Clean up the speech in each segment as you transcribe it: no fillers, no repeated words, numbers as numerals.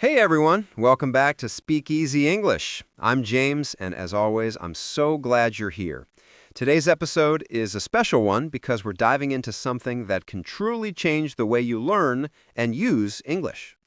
Hey everyone, welcome back to SpeakEasy English. I'm James, and as always, I'm so glad you're here. Today's episode is a special one because we're diving into something that can truly change the way you learn and use English.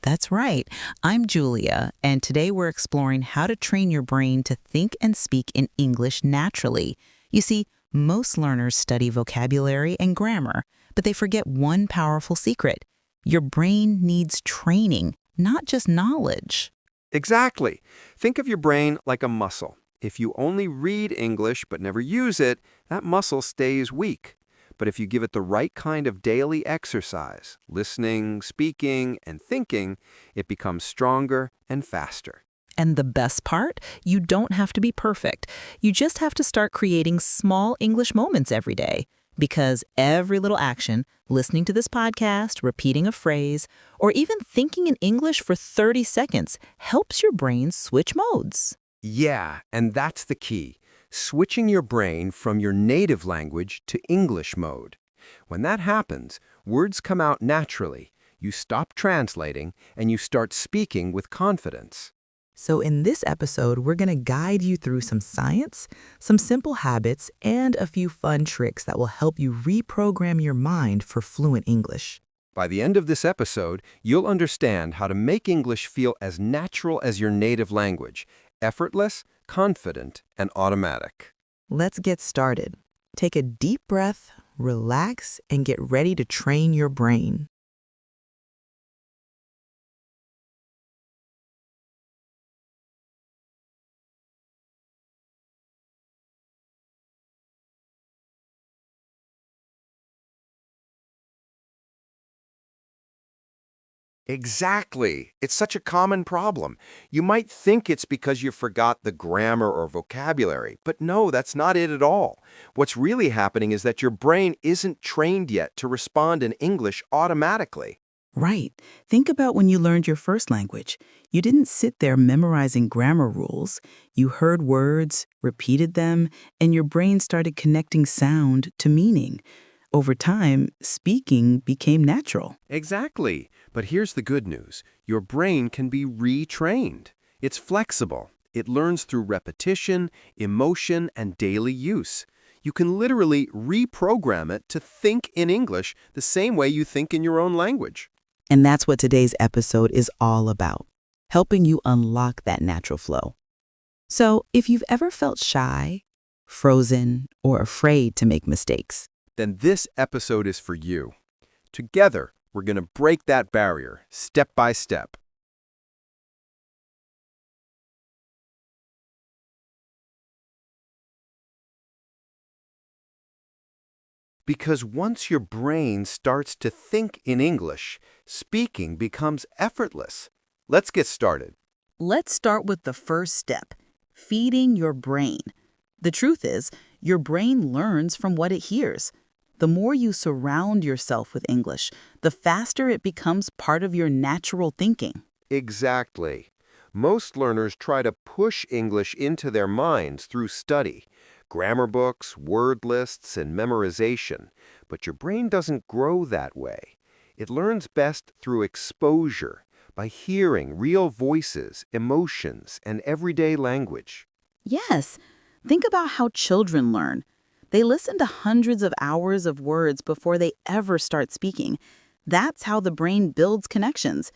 That's right. I'm Julia, and today we're exploring how to train your brain to think and speak in English naturally. You see, most learners study vocabulary and grammar, but they forget one powerful secret. Your brain needs training, not just knowledge. Exactly. Think of your brain like a muscle. If you only read English but never use it, that muscle stays weak. But if you give it the right kind of daily exercise, listening, speaking, and thinking, it becomes stronger and faster. And the best part? You don't have to be perfect. You just have to start creating small English moments every day. Because every little action, listening to this podcast, repeating a phrase, or even thinking in English for 30 seconds helps your brain switch modes. Yeah, and that's the key. Switching your brain from your native language to English mode. When that happens, words come out naturally. You stop translating and you start speaking with confidence. So in this episode, we're going to guide you through some science, some simple habits, and a few fun tricks that will help you reprogram your mind for fluent English. By the end of this episode, you'll understand how to make English feel as natural as your native language, effortless, confident, and automatic. Let's get started. Take a deep breath, relax, and get ready to train your brain. Exactly. It's such a common problem. You might think it's because you forgot the grammar or vocabulary, but no, that's not it at all. What's really happening is that your brain isn't trained yet to respond in English automatically. Right. Think about when you learned your first language. You didn't sit there memorizing grammar rules. You heard words, repeated them, and your brain started connecting sound to meaning. Over time, speaking became natural. Exactly. But here's the good news. Your brain can be retrained. It's flexible. It learns through repetition, emotion, and daily use. You can literally reprogram it to think in English the same way you think in your own language. And that's what today's episode is all about, helping you unlock that natural flow. So, if you've ever felt shy, frozen, or afraid to make mistakes, Then this episode is for you. Together, we're going to break that barrier, step by step. Because once your brain starts to think in English, speaking becomes effortless. Let's get started. let's start with the first step, feeding your brain. The truth is, your brain learns from what it hears. The more you surround yourself with English, the faster it becomes part of your natural thinking. Exactly. Most learners try to push English into their minds through study, grammar books, word lists, and memorization. But your brain doesn't grow that way. It learns best through exposure, by hearing real voices, emotions, and everyday language. Yes, think about how children learn. They listen to hundreds of hours of words before they ever start speaking. That's how the brain builds connections.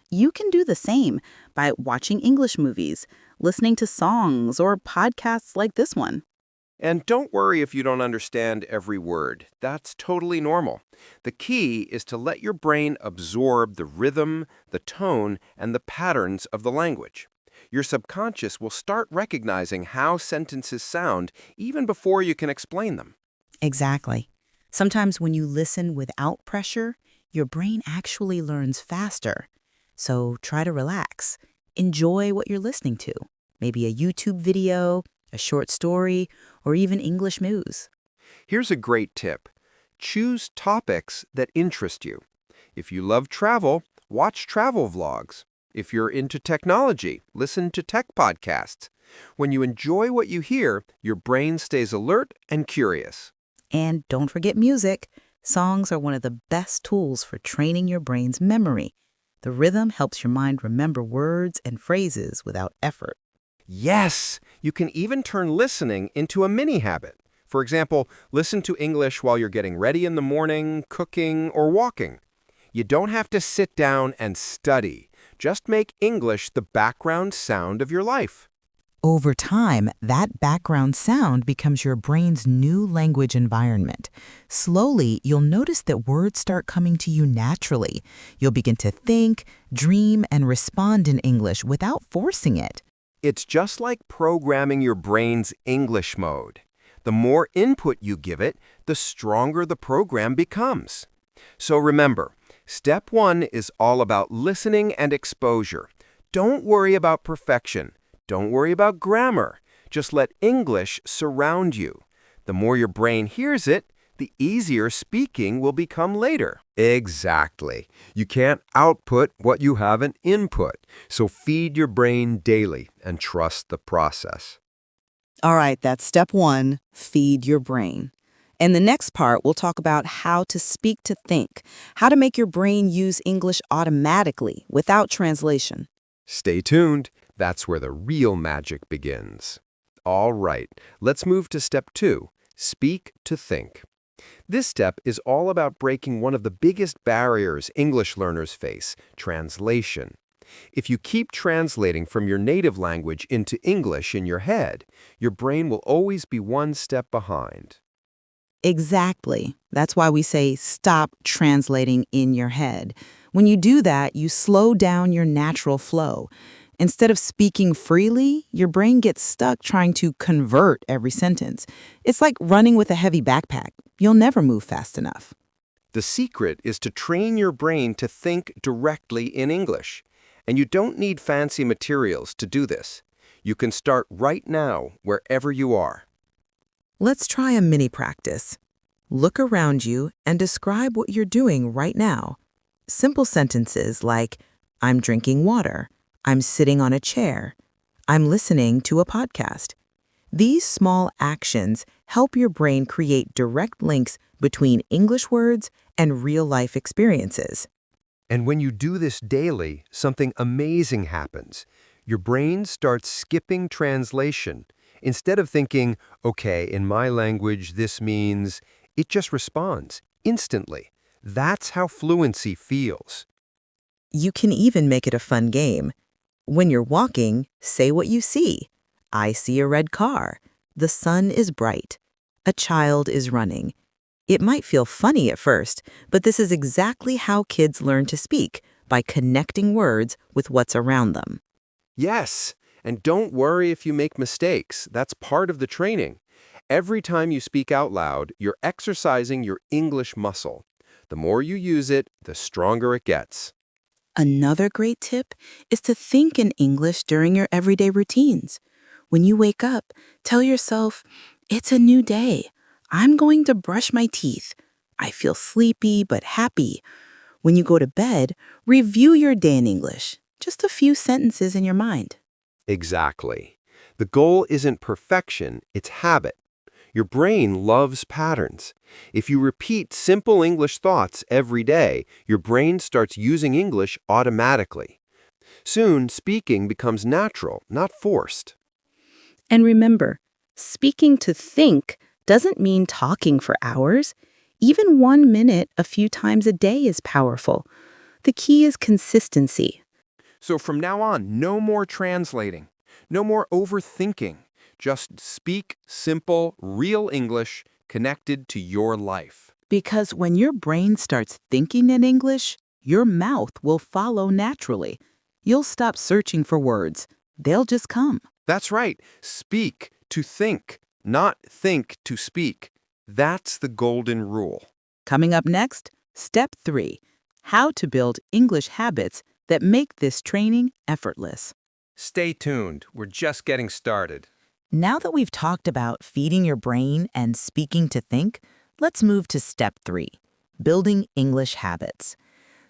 You can do the same by watching English movies, listening to songs, or podcasts like this one. And don't worry if you don't understand every word. That's totally normal. The key is to let your brain absorb the rhythm, the tone, and the patterns of the language. Your subconscious will start recognizing how sentences sound even before you can explain them. Exactly. Sometimes when you listen without pressure, your brain actually learns faster. So try to relax. Enjoy what you're listening to. Maybe a YouTube video, a short story, or even English news. Here's a great tip. Choose topics that interest you. If you love travel, watch travel vlogs. If you're into technology, listen to tech podcasts. When you enjoy what you hear, your brain stays alert and curious. And don't forget music. Songs are one of the best tools for training your brain's memory. The rhythm helps your mind remember words and phrases without effort. Yes, you can even turn listening into a mini habit. For example, listen to English while you're getting ready in the morning, cooking, or walking. You don't have to sit down and study. Just make English the background sound of your life. Over time, that background sound becomes your brain's new language environment. Slowly, you'll notice that words start coming to you naturally. You'll begin to think, dream, and respond in English without forcing it. It's just like programming your brain's English mode. The more input you give it, the stronger the program becomes. So remember, step 1 is all about listening and exposure. Don't worry about perfection. Don't worry about grammar. Just let English surround you. The more your brain hears it, the easier speaking will become later. Exactly. You can't output what you haven't input. So feed your brain daily and trust the process. All right, that's step 1, feed your brain. In the next part, we'll talk about how to speak to think, how to make your brain use English automatically without translation. Stay tuned. That's where the real magic begins. All right, let's move to step 2, speak to think. This step is all about breaking one of the biggest barriers English learners face, translation. If you keep translating from your native language into English in your head, your brain will always be one step behind. Exactly. That's why we say stop translating in your head. When you do that, you slow down your natural flow. Instead of speaking freely, your brain gets stuck trying to convert every sentence. It's like running with a heavy backpack. You'll never move fast enough. The secret is to train your brain to think directly in English. And you don't need fancy materials to do this. You can start right now, wherever you are. Let's try a mini practice. Look around you and describe what you're doing right now. Simple sentences like, I'm drinking water, I'm sitting on a chair, I'm listening to a podcast. These small actions help your brain create direct links between English words and real-life experiences. And when you do this daily, something amazing happens. Your brain starts skipping translation. Instead of thinking, okay, in my language this means, it just responds instantly. That's how fluency feels. You can even make it a fun game. When you're walking, say what you see. I see a red car. The sun is bright. A child is running. It might feel funny at first, but this is exactly how kids learn to speak, by connecting words with what's around them. Yes, and don't worry if you make mistakes. That's part of the training. Every time you speak out loud, you're exercising your English muscle. The more you use it, the stronger it gets. Another great tip is to think in English during your everyday routines. When you wake up, tell yourself, it's a new day. I'm going to brush my teeth. I feel sleepy but happy. When you go to bed, review your day in English. Just a few sentences in your mind. Exactly. The goal isn't perfection, it's habit. Your brain loves patterns. If you repeat simple English thoughts every day, your brain starts using English automatically. Soon, speaking becomes natural, not forced. And remember, speaking to think doesn't mean talking for hours. Even 1 minute a few times a day is powerful. The key is consistency. So from now on, no more translating, no more overthinking. Just speak simple, real English connected to your life. Because when your brain starts thinking in English, your mouth will follow naturally. You'll stop searching for words. They'll just come. That's right. Speak to think, not think to speak. That's the golden rule. Coming up next, step 3, how to build English habits that make this training effortless. Stay tuned. We're just getting started. Now that we've talked about feeding your brain and speaking to think, let's move to step 3, building English habits.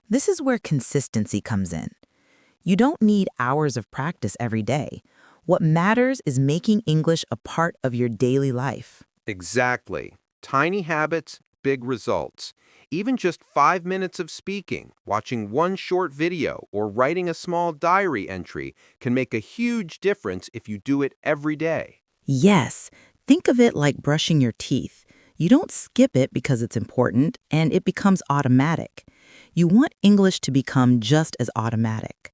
This is where consistency comes in. You don't need hours of practice every day. What matters is making English a part of your daily life. Exactly. Tiny habits, big results. Even just 5 minutes of speaking, watching one short video, or writing a small diary entry can make a huge difference if you do it every day. Yes, think of it like brushing your teeth. You don't skip it because it's important, and it becomes automatic. You want English to become just as automatic.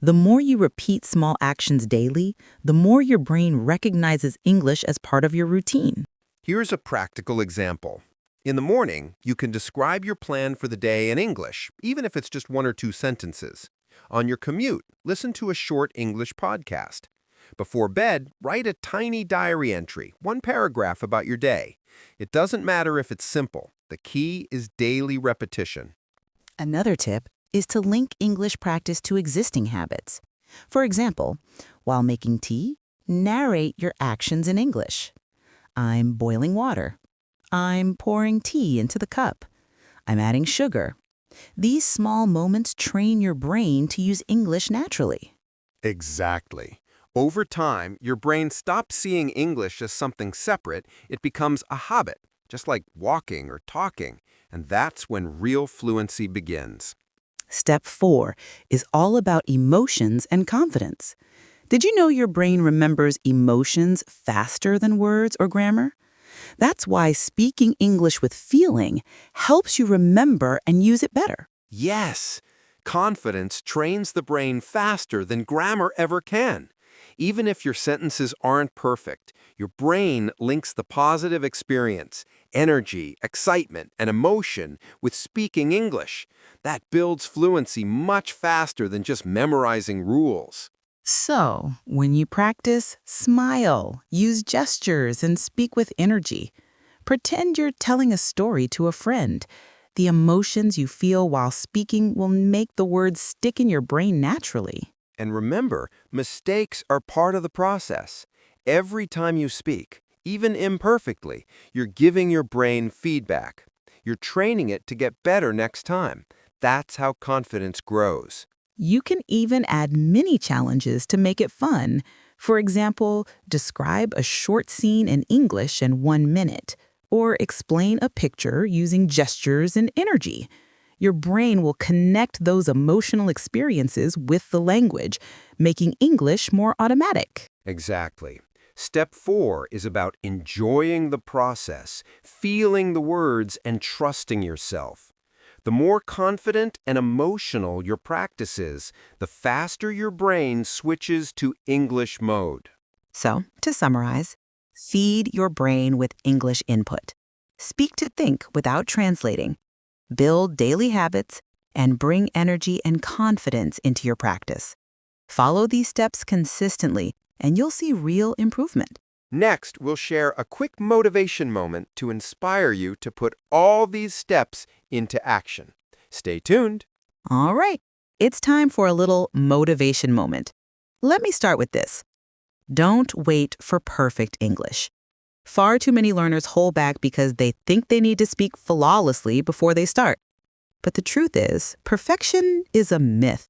The more you repeat small actions daily, the more your brain recognizes English as part of your routine. Here's a practical example. In the morning, you can describe your plan for the day in English, even if it's just 1 or 2 sentences. On your commute, listen to a short English podcast. Before bed, write a tiny diary entry, 1 paragraph about your day. It doesn't matter if it's simple. The key is daily repetition. Another tip is to link English practice to existing habits. For example, while making tea, narrate your actions in English. I'm boiling water. I'm pouring tea into the cup. I'm adding sugar. These small moments train your brain to use English naturally. Exactly. Over time, your brain stops seeing English as something separate. It becomes a habit, just like walking or talking. And that's when real fluency begins. Step 4 is all about emotions and confidence. Did you know your brain remembers emotions faster than words or grammar? That's why speaking English with feeling helps you remember and use it better. Yes, confidence trains the brain faster than grammar ever can. Even if your sentences aren't perfect, your brain links the positive experience, energy, excitement, and emotion with speaking English. That builds fluency much faster than just memorizing rules. So, when you practice, smile, use gestures, and speak with energy. Pretend you're telling a story to a friend. The emotions you feel while speaking will make the words stick in your brain naturally. And remember, mistakes are part of the process. Every time you speak, even imperfectly, you're giving your brain feedback. You're training it to get better next time. That's how confidence grows. You can even add mini challenges to make it fun. For example, describe a short scene in English in 1 minute, or explain a picture using gestures and energy. Your brain will connect those emotional experiences with the language, making English more automatic. Exactly. Step 4 is about enjoying the process, feeling the words, and trusting yourself. The more confident and emotional your practice is, the faster your brain switches to English mode. So, to summarize, feed your brain with English input. Speak to think without translating. Build daily habits and bring energy and confidence into your practice. Follow these steps consistently, and you'll see real improvement. Next, we'll share a quick motivation moment to inspire you to put all these steps into action. Stay tuned. All right, it's time for a little motivation moment. Let me start with this. Don't wait for perfect English. Far too many learners hold back because they think they need to speak flawlessly before they start. But the truth is, perfection is a myth.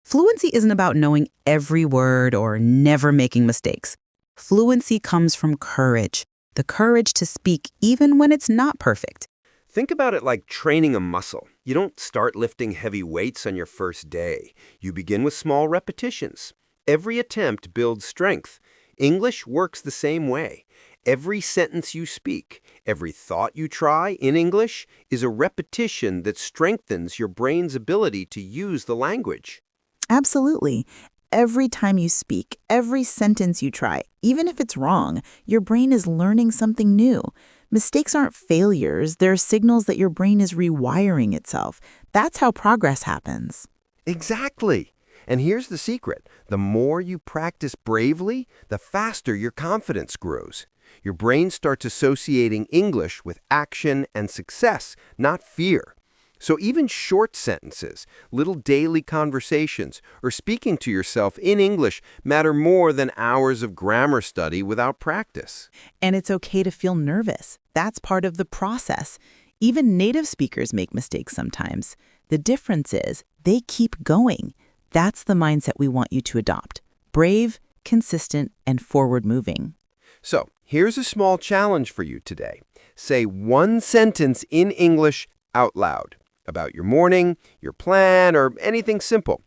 Fluency isn't about knowing every word or never making mistakes. Fluency comes from courage, the courage to speak even when it's not perfect. Think about it like training a muscle. You don't start lifting heavy weights on your first day. You begin with small repetitions. Every attempt builds strength. English works the same way. Every sentence you speak, every thought you try in English is a repetition that strengthens your brain's ability to use the language. Absolutely. Every time you speak, every sentence you try, even if it's wrong, your brain is learning something new. Mistakes aren't failures, they're signals that your brain is rewiring itself. That's how progress happens. Exactly. And here's the secret. The more you practice bravely, the faster your confidence grows. Your brain starts associating English with action and success, not fear. So even short sentences, little daily conversations, or speaking to yourself in English matter more than hours of grammar study without practice. And it's okay to feel nervous. That's part of the process. Even native speakers make mistakes sometimes. The difference is they keep going. That's the mindset we want you to adopt. Brave, consistent, and forward-moving. So here's a small challenge for you today. Say one sentence in English out loud about your morning, your plan, or anything simple.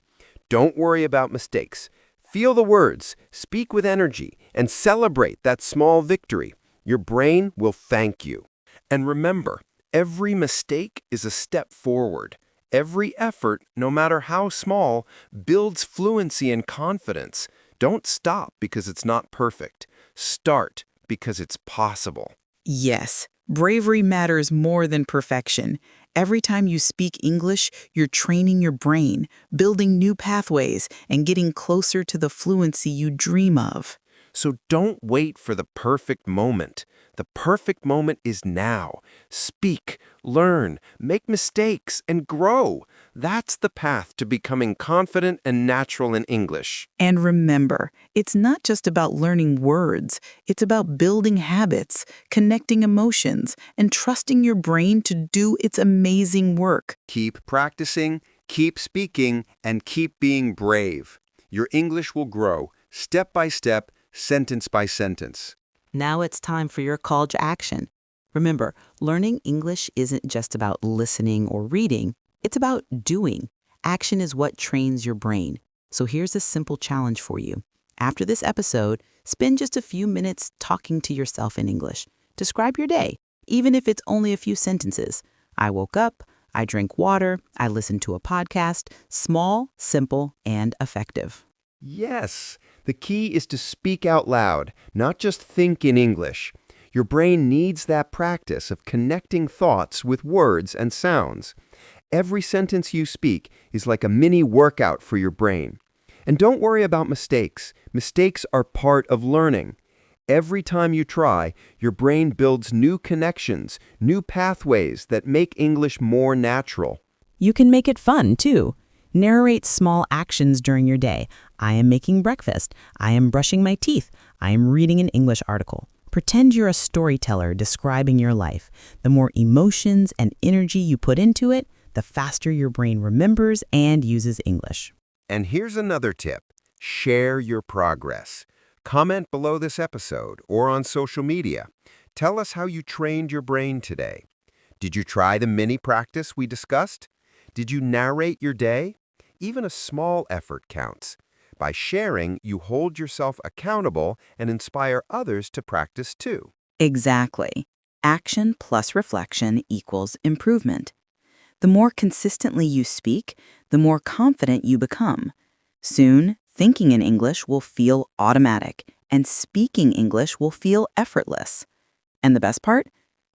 Don't worry about mistakes. Feel the words, speak with energy, and celebrate that small victory. Your brain will thank you. And remember, every mistake is a step forward. Every effort, no matter how small, builds fluency and confidence. Don't stop because it's not perfect. Start because it's possible. Yes, bravery matters more than perfection. Every time you speak English, you're training your brain, building new pathways, and getting closer to the fluency you dream of. So don't wait for the perfect moment. The perfect moment is now. Speak, learn, make mistakes, and grow. That's the path to becoming confident and natural in English. And remember, it's not just about learning words. It's about building habits, connecting emotions, and trusting your brain to do its amazing work. Keep practicing, keep speaking, and keep being brave. Your English will grow, step by step, sentence by sentence. Now it's time for your call to action. Remember, learning English isn't just about listening or reading. It's about doing. Action is what trains your brain. So here's a simple challenge for you. After this episode, spend just a few minutes talking to yourself in English. Describe your day, even if it's only a few sentences. I woke up, I drank water, I listened to a podcast. Small, simple, and effective. Yes, the key is to speak out loud, not just think in English. Your brain needs that practice of connecting thoughts with words and sounds. Every sentence you speak is like a mini workout for your brain. And don't worry about mistakes. Mistakes are part of learning. Every time you try, your brain builds new connections, new pathways that make English more natural. You can make it fun, too. Narrate small actions during your day. I am making breakfast. I am brushing my teeth. I am reading an English article. Pretend you're a storyteller describing your life. The more emotions and energy you put into it, the faster your brain remembers and uses English. And here's another tip. Share your progress. Comment below this episode or on social media. Tell us how you trained your brain today. Did you try the mini practice we discussed? Did you narrate your day? Even a small effort counts. By sharing, you hold yourself accountable and inspire others to practice too. Exactly. Action plus reflection equals improvement. The more consistently you speak, the more confident you become. Soon, thinking in English will feel automatic, and speaking English will feel effortless. And the best part?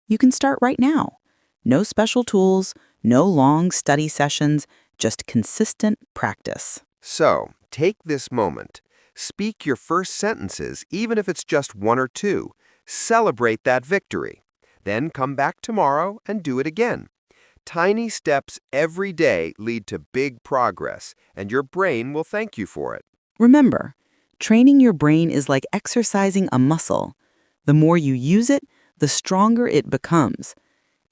You can start right now. No special tools, no long study sessions, just consistent practice. So, take this moment. Speak your first sentences, even if it's just one or two. Celebrate that victory. Then come back tomorrow and do it again. Tiny steps every day lead to big progress, and your brain will thank you for it. Remember, training your brain is like exercising a muscle. The more you use it, the stronger it becomes.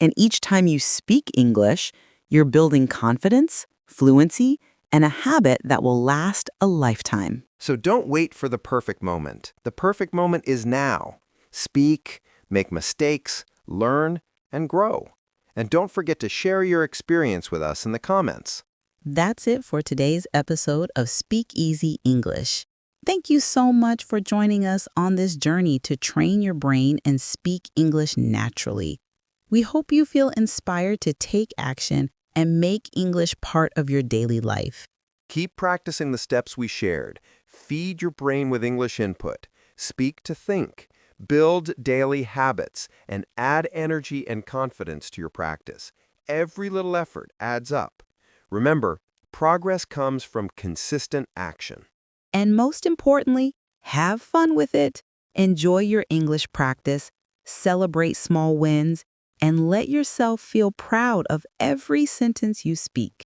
And each time you speak English, you're building confidence, fluency, and a habit that will last a lifetime. So don't wait for the perfect moment. The perfect moment is now. Speak, make mistakes, learn, and grow. And don't forget to share your experience with us in the comments. That's it for today's episode of SpeakEasy English. Thank you so much for joining us on this journey to train your brain and speak English naturally. We hope you feel inspired to take action and make English part of your daily life. Keep practicing the steps we shared. Feed your brain with English input. Speak to think. Build daily habits and add energy and confidence to your practice. Every little effort adds up. Remember, progress comes from consistent action. And most importantly, have fun with it. Enjoy your English practice, celebrate small wins, and let yourself feel proud of every sentence you speak.